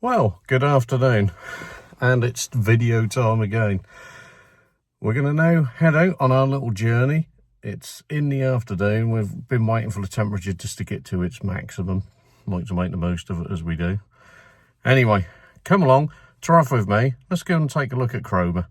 Well, good afternoon, and it's video time again. We're going to now head out on our little journey. It's in the afternoon. We've been waiting for the temperature just to get to its maximum. Like to make the most of it as we do. Anyway, come along, drive with me. Let's go and take a look at Cromer.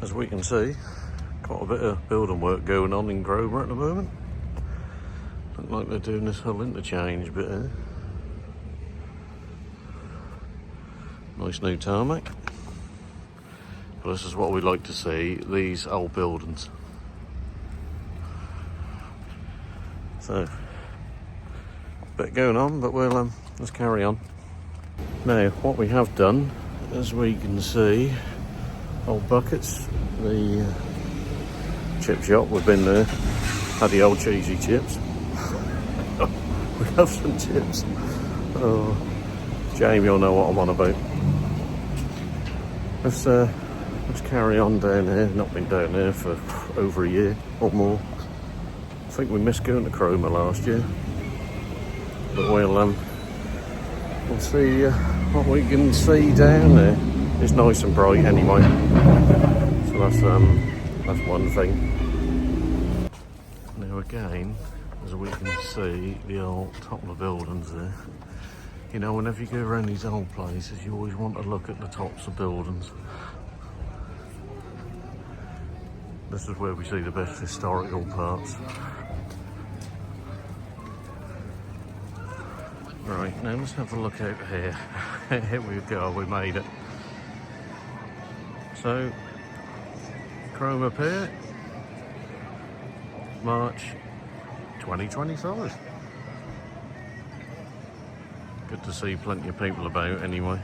As we can see, quite a bit of building work going on in Cromer at the moment. Look like they're doing this whole interchange bit here. Nice new tarmac. But this is what we like to see, these old buildings. So, bit going on, but we'll let's carry on. Now, what we have done, as we can see, old buckets, the chip shop, we've been there, had the old cheesy chips. We have some chips. Oh, Jamie will know what I'm on about. Let's carry on down here. Not been down there for over a year or more. I think we missed going to Cromer last year, but we'll see what we can see down there. It's nice and bright anyway, so that's one thing. Now again, as we can see, the old top of the buildings there. You know, whenever you go around these old places, you always want to look at the tops of buildings. This is where we see the best historical parts. Right, now let's have a look over here. Here we go, we made it. So, Cromer Pier, March 2025. Good to see plenty of people about anyway.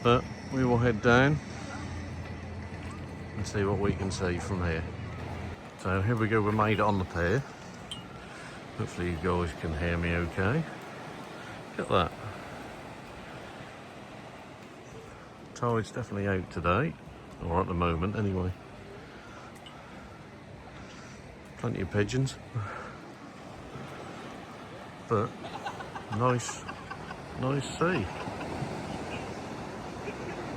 But we will head down and see what we can see from here. So here we go, we made it on the pier. Hopefully you guys can hear me okay. Look at that. Tide's definitely out today, or at the moment anyway. Plenty of pigeons, but nice sea.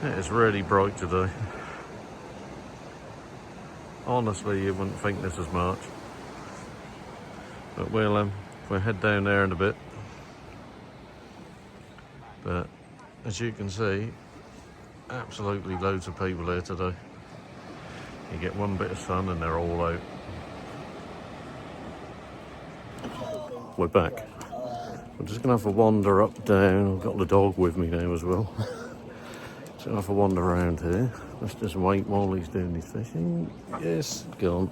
It is really bright today. Honestly, you wouldn't think this is March, but we'll head down there in a bit. But as you can see, absolutely loads of people here today. You get one bit of sun and they're all out. We're back. We're just gonna have a wander up, down. I've got the dog with me now as well. So I'll have a wander around here. Let's just wait while he's doing his fishing. Yes, gone.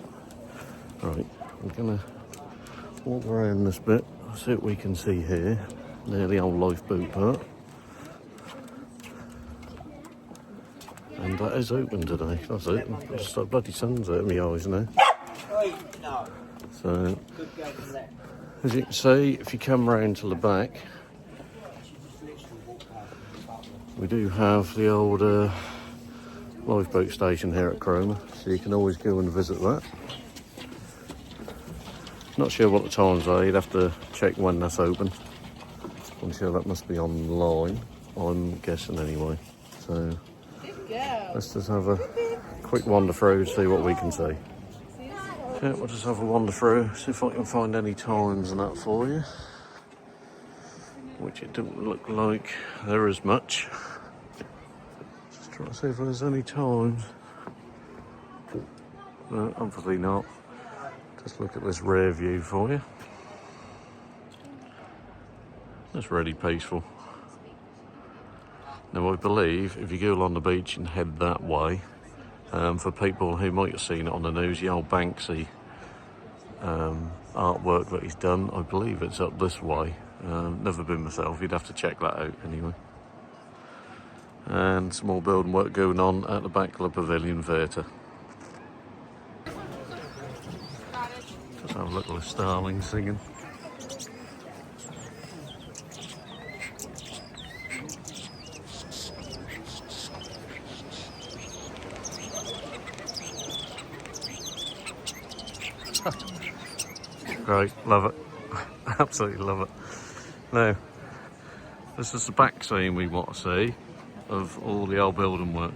Right, I'm gonna walk around this bit, see what we can see here. Near the old lifeboat part. And that is open today, that's it. Just that bloody sun's out of my eyes now. So, as you can see, if you come round to the back, we do have the old lifeboat station here at Cromer, so you can always go and visit that. Not sure what the times are, you'd have to check when that's open. I'm sure that must be online, I'm guessing anyway. So, let's just have a quick wander through, see what we can see. Yeah, we'll just have a wander through, see if I can find any times and that for you. Which it doesn't look like there is much. Just trying to see if there's any times. No, obviously not. Just look at this rear view for you. That's really peaceful. Now I believe if you go along the beach and head that way, for people who might have seen it on the news, the old Banksy artwork that he's done. I believe it's up this way. Never been myself, you'd have to check that out anyway. And some more building work going on at the back of the Pavilion Theatre. Just have a look at the starlings singing. Great, love it. Absolutely love it. Now, this is the back scene we want to see of all the old building work.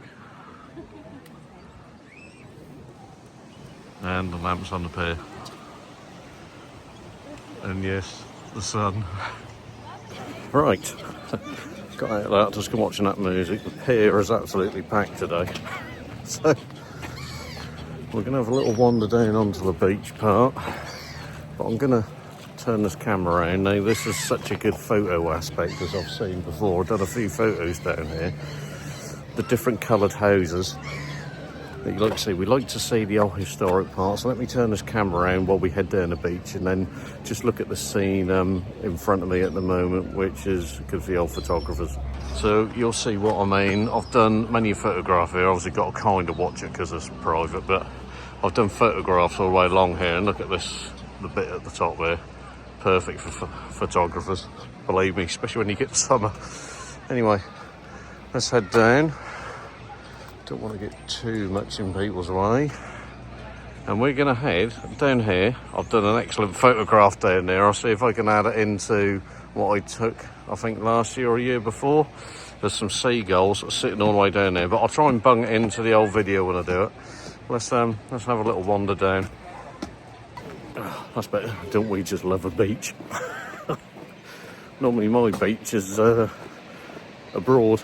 And the lamps on the pier. And yes, the sun. Right, got out of that, just watching that music. The pier is absolutely packed today. So, we're going to have a little wander down onto the beach part. But I'm going to turn this camera around. Now, this is such a good photo aspect as I've seen before. I've done a few photos down here. The different coloured houses that you like to see. We like to see the old historic parts. So let me turn this camera around while we head down the beach and then just look at the scene in front of me at the moment, which is good for the old photographers. So you'll see what I mean. I've done many photographs here. Obviously got to kind of watch it because it's private, but I've done photographs all the way along here. And look at this. The bit at the top there, perfect for photographers, believe me, especially when you get to summer. Anyway, let's head down. Don't want to get too much in people's way. And we're going to head down here. I've done an excellent photograph down there. I'll see if I can add it into what I took, I think last year or a year before. There's some seagulls sitting all the way down there, but I'll try and bung it into the old video when I do it. Let's have a little wander down. That's better. Don't we just love a beach? Normally my beach is abroad.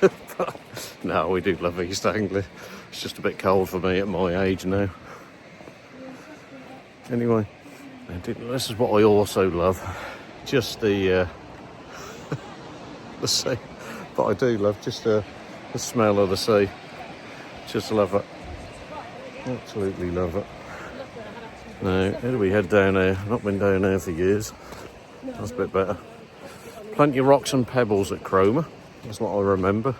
But no, we do love East Anglia. It's just a bit cold for me at my age now. Anyway, this is what I also love. Just the sea. But I do love just the smell of the sea. Just love it. Absolutely love it. Now, how do we head down there? I've not been down there for years. That's a bit better. Plenty of rocks and pebbles at Cromer. That's what I remember.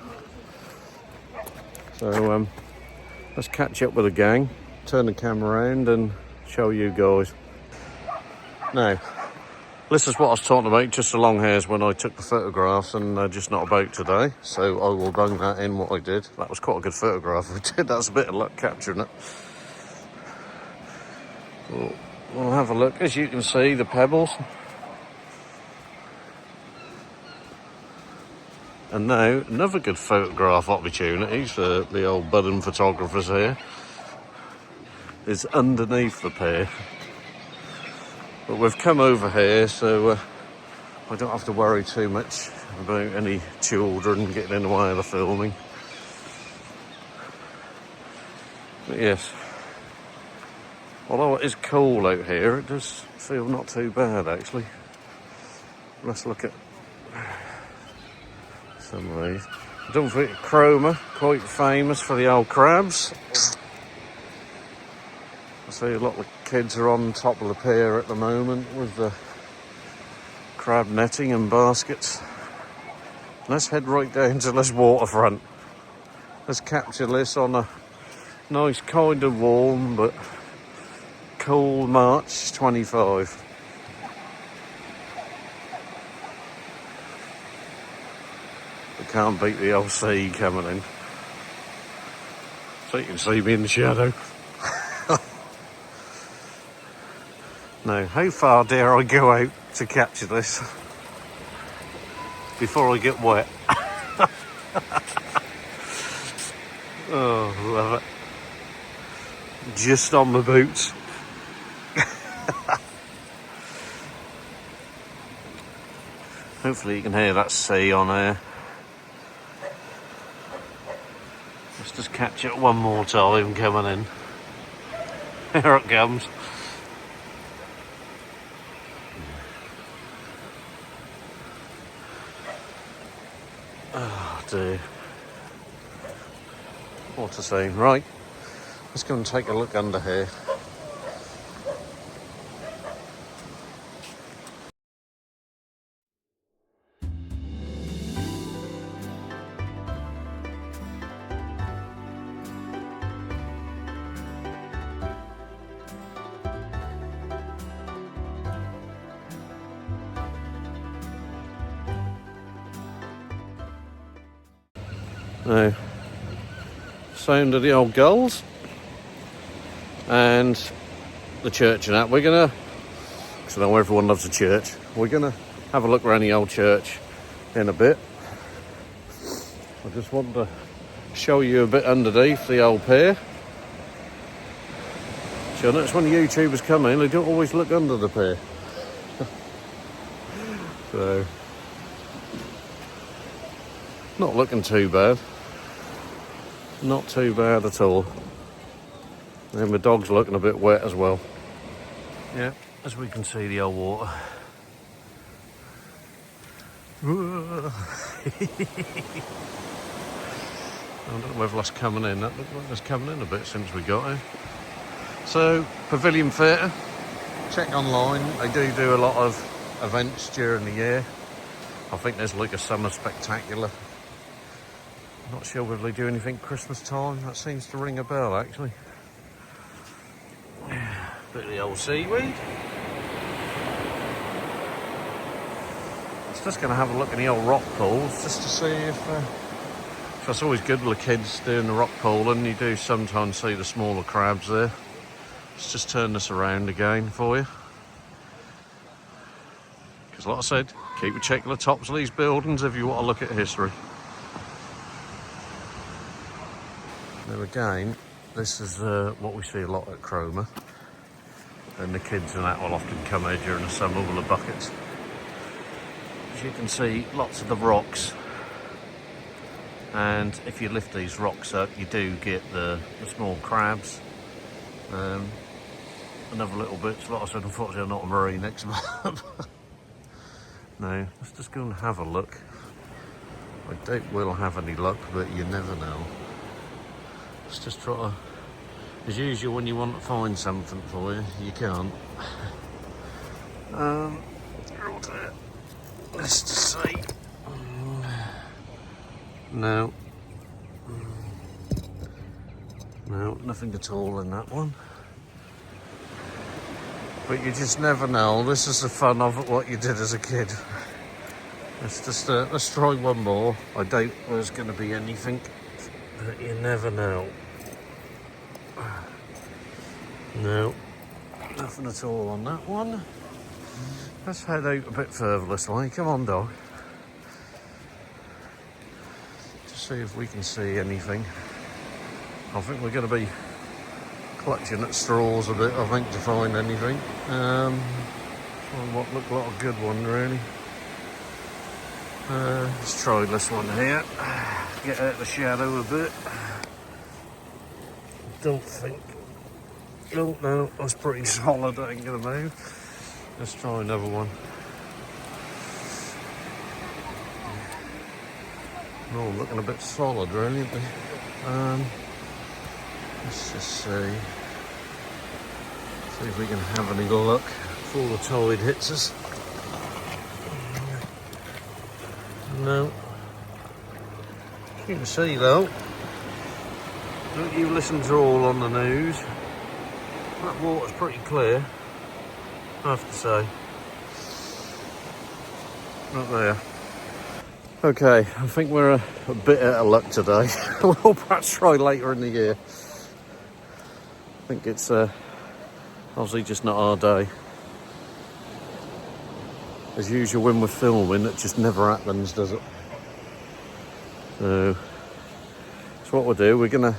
So, let's catch up with the gang, turn the camera around and show you guys. Now, this is what I was talking about just along here when I took the photographs and just not about today. So I will bung that in what I did. That was quite a good photograph I did. That's a bit of luck capturing it. We'll have a look. As you can see, the pebbles. And now, another good photograph opportunity for the old budding photographers here is underneath the pier. But we've come over here, so I don't have to worry too much about any children getting in the way of the filming. But yes. Although it is cool out here, it does feel not too bad actually. Let's look at some of these. Don't forget Cromer, quite famous for the old crabs. I see a lot of kids are on top of the pier at the moment with the crab netting and baskets. Let's head right down to this waterfront. Let's capture this on a nice kind of warm but cool March 25. We can't beat the old sea coming in. So you can see me in the shadow. Now, how far dare I go out to capture this before I get wet? Oh, love it. Just on my boots. Hopefully you can hear that sea on air. Let's just catch it one more time coming in. Here it comes. Oh dear. What a scene. Right, let's go and take a look under here. Now, sound of the old gulls and the church and that. We're gonna, because I know everyone loves a church, we're gonna have a look around the old church in a bit. I just want to show you a bit underneath the old pier. So I notice when the YouTubers come in, they don't always look under the pier. So, not looking too bad. Not too bad at all. And my dog's looking a bit wet as well. Yeah, as we can see the old water. I don't know whether that's coming in. That looked like it's coming in a bit since we got here. So, Pavilion Theatre. Check online. They do a lot of events during the year. I think there's like a summer spectacular. Not sure whether they do anything Christmas time. That seems to ring a bell, actually. Bit of the old seaweed. Just going to have a look at the old rock pools just to see if that's always good with the kids doing the rock pool, and you do sometimes see the smaller crabs there. Let's just turn this around again for you, because like I said, keep a check on the tops of these buildings if you want to look at history. Now again, this is what we see a lot at Cromer, and the kids and that will often come here during the summer with the buckets. You can see lots of the rocks, and if you lift these rocks up you do get the small crabs, another little bit. Like I said, unfortunately I'm not a marine expert. No, let's just go and have a look. I doubt we'll have any luck, but you never know. Let's just try to, as usual, when you want to find something for you, you can't. Let's just see. No. No, nothing at all in that one. But you just never know. This is the fun of it, what you did as a kid. Let's just let's try one more. I doubt there's going to be anything, but you never know. No, nothing at all on that one. Let's head out a bit further this way. Come on, dog. Just see if we can see anything. I think we're going to be clutching at straws a bit, I think, to find anything. What looked like a good one, really. Let's try this one here. Get out of the shadow a bit. Don't think. Oh, no, that's pretty solid. I ain't going to move. Let's try another one. Oh, looking a bit solid, really, isn't it? Let's just see if we can have any luck before the tide hits us. No. You can see, though, don't you listen to all on the news. That water's pretty clear, I have to say. Not there. Okay, I think we're a bit out of luck today. We'll perhaps try later in the year. I think it's obviously just not our day. As usual when we're filming, it just never happens, does it? So what we'll do, we're going to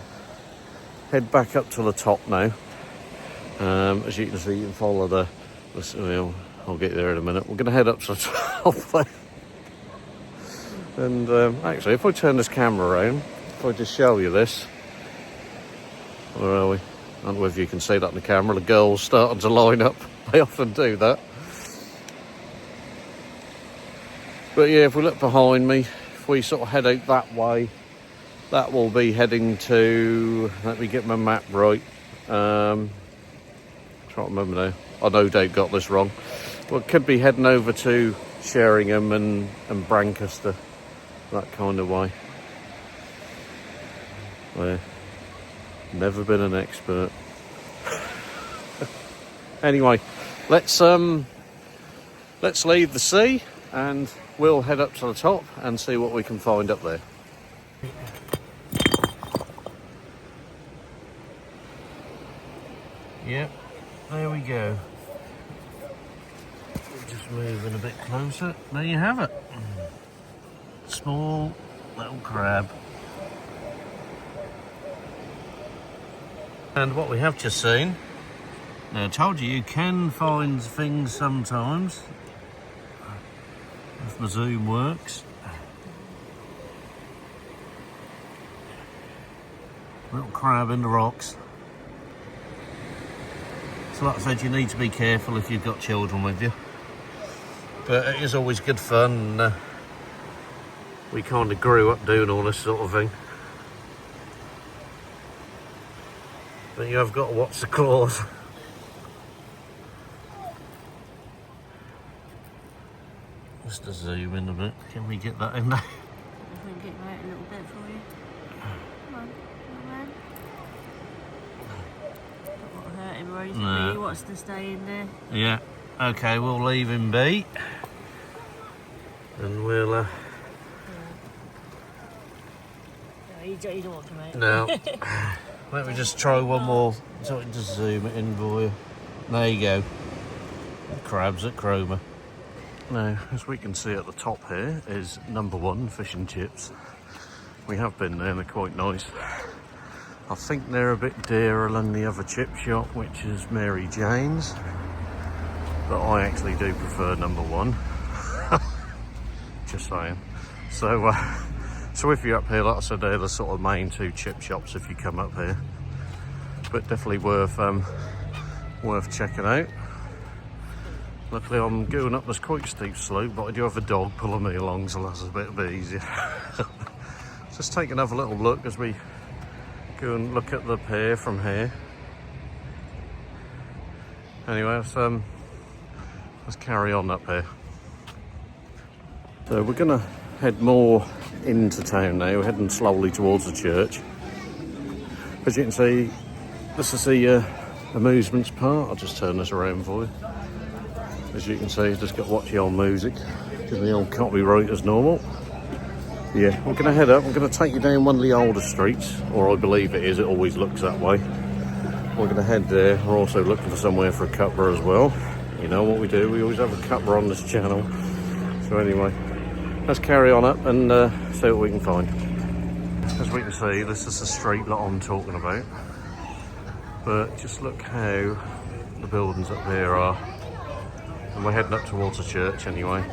head back up to the top now. As you can see, you can follow the I'll get there in a minute. We're going to head up to the top there. And actually, if I turn this camera around, if I just show you this. Where are we? I don't know if you can see that in the camera. The girls starting to line up. They often do that. But yeah, if we look behind me, if we sort of head out that way, that will be heading to, let me get my map right. Trying to remember now. I no doubt got this wrong. Well, it could be heading over to Sheringham and Brancaster, that kind of way. Well, never been an expert. Anyway, let's leave the sea and we'll head up to the top and see what we can find up there. go. Just moving a bit closer. There you have it. Small little crab. And what we have just seen, now I told you can find things sometimes, if my zoom works. Little crab in the rocks. So like I said, you need to be careful if you've got children with you. But it is always good fun, and we kind of grew up doing all this sort of thing. But you have got to watch the claws. Just to zoom in a bit. Can we get that in there? I can get that a little bit for you. Come on, don't want to hurt him or anything. No. He wants to stay in there. Yeah. Okay, we'll leave him be. And we'll... No, you don't want to come out. No. Let me just try one more, so I can just zoom it in for you. There you go. Crabs at Cromer. Now, as we can see at the top here is number 1 fish and chips. We have been there and they're quite nice. I think they're a bit dearer than the other chip shop, which is Mary Jane's. But I actually do prefer number 1. Just saying. So if you're up here, like I said, they're the sort of main 2 chip shops if you come up here. But definitely worth checking out. Luckily I'm going up this quite steep slope, but I do have a dog pulling me along, so that's a bit easier. Just take another little look as we go and look at the pier from here. Anyway, let's carry on up here. So we're gonna head more into town now. We're heading slowly towards the church. As you can see, this is the amusements part. I'll just turn this around for you. As you can see, just got to watch the old music, because the old copyright as normal. Yeah, we're going to head up. I'm going to take you down one of the older streets, or I believe it is. It always looks that way. We're going to head there. We're also looking for somewhere for a cuppa as well. You know what we do? We always have a cuppa on this channel. So anyway, let's carry on up and see what we can find. As we can see, this is the street that I'm talking about. But just look how the buildings up there are. And we're heading up towards the church anyway.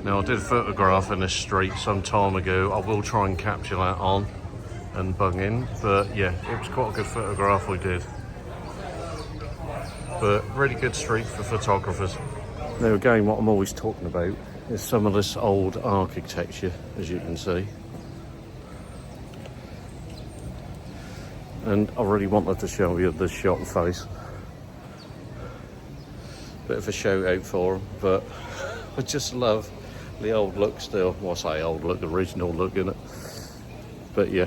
Now I did a photograph in this street some time ago. I will try and capture that on and bung in. But yeah, it was quite a good photograph we did. But really good street for photographers. Now again, what I'm always talking about is some of this old architecture, as you can see. And I really wanted to show you this shot face. Bit of a shout out for them, but I just love the old look still. Well, I say old look, original look in it. But yeah,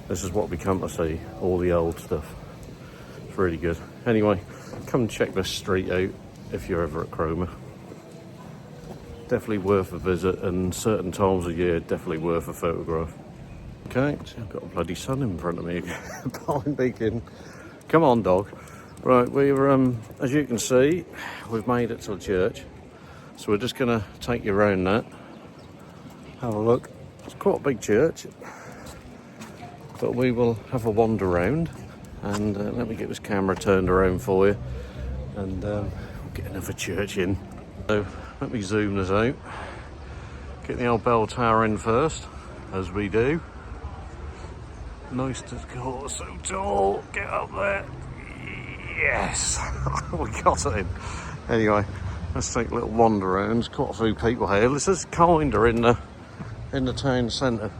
this is what we come to see, all the old stuff. It's really good. Anyway, come and check this street out if you're ever at Cromer. Definitely worth a visit, and certain times of year, definitely worth a photograph. Okay, so I've got a bloody sun in front of me, behind beacon. Come on, dog. Right, we're, as you can see, we've made it to the church. So we're just gonna take you around that. Have a look. It's quite a big church. But we will have a wander around. And let me get this camera turned around for you. And we'll get another church in. So let me zoom this out. Get the old bell tower in first, as we do. Nice to go, so tall. Get up there. Yes, we got it in. Anyway, let's take a little wander around. There's quite a few people here. This is kinda in the town centre.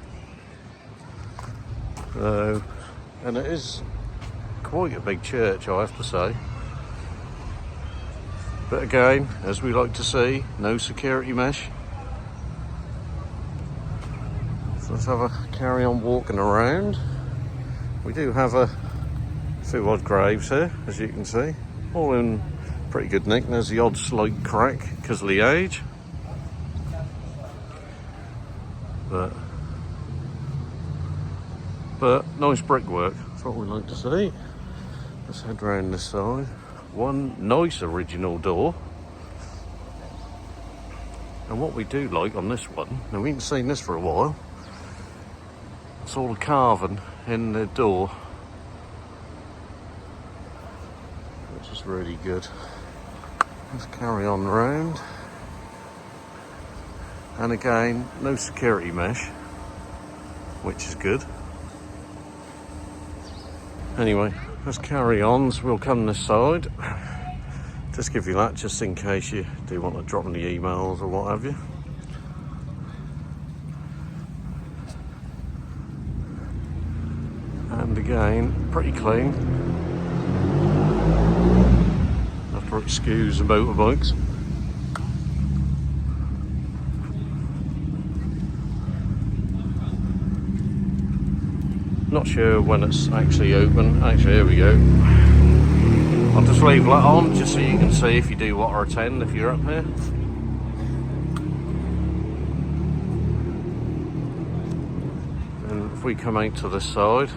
And it is quite a big church, I have to say. But again, as we like to see, no security mesh. So let's have a carry on walking around. We do have a few odd graves here, as you can see, all in pretty good nick. There's the odd slight crack because of the age, but nice brickwork. That's what we like to see. Let's head round this side. one nice original door. And what we do like on this one, now we haven't seen this for a while, it's all the carving in the door, which is really good. Let's carry on round. And again, no security mesh, which is good. Anyway, let's carry on. So we'll come this side. Just give you that, just in case you do want to drop any emails or what have you. And again, pretty clean. Have to excuse the motorbikes. Not sure when it's actually open. Actually, here we go. I'll just leave that on just so you can see if you do want to attend if you're up here. And if we come out to this side,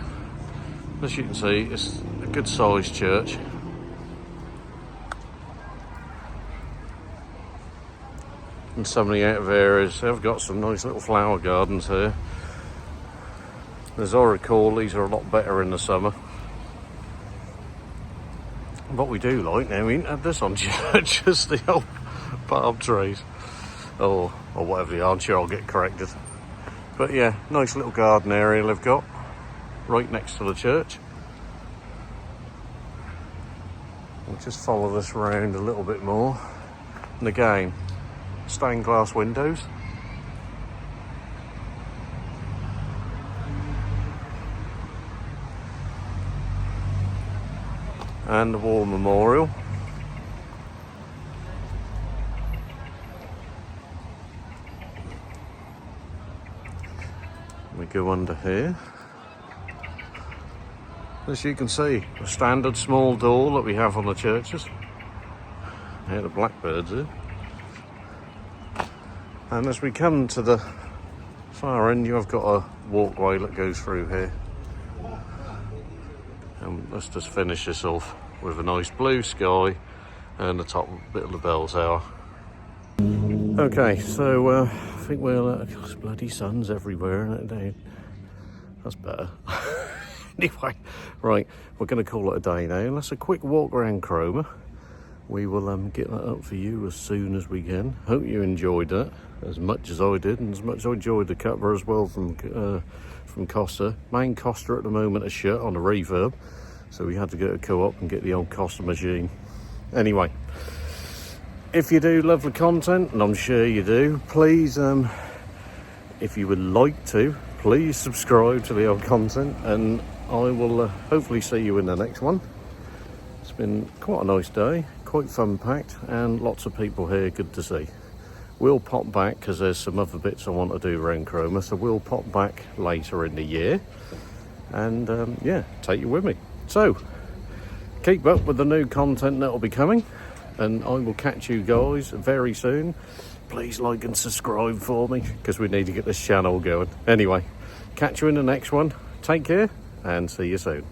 as you can see, it's a good sized church. And some of the out of areas, they've got some nice little flower gardens here. As I recall, these are a lot better in the summer. What we do like now, we ain't had this on church, just the old palm trees. Or whatever they are, I'm sure I'll get corrected. But yeah, nice little garden area they've got, right next to the church. We'll just follow this around a little bit more. And again, stained glass windows. And the war memorial. We go under here. As you can see, a standard small door that we have on the churches. Here the blackbirds here. And as we come to the far end, you've got a walkway that goes through here. And let's just finish this off with a nice blue sky and the top bit of the bell tower. Okay, so I think we'll... gosh, bloody sun's everywhere, isn't it? That's better. Anyway, right, we're going to call it a day now. And that's a quick walk around Cromer. We will get that up for you as soon as we can. Hope you enjoyed that as much as I did, and as much as I enjoyed the cover as well from Costa. Main Costa at the moment is shut on a refurb, so we had to go to Co-op and get the old Costa machine. Anyway, if you do love the content, and I'm sure you do, please, if you would like to, please subscribe to the old content, and I will hopefully see you in the next one. It's been quite a nice day, quite fun packed, and lots of people here, good to see. We'll pop back because there's some other bits I want to do around Cromer, so we'll pop back later in the year and yeah, take you with me. So keep up with the new content that will be coming, and I will catch you guys very soon. Please like and subscribe for me because we need to get this channel going. Anyway, catch you in the next one. Take care and see you soon.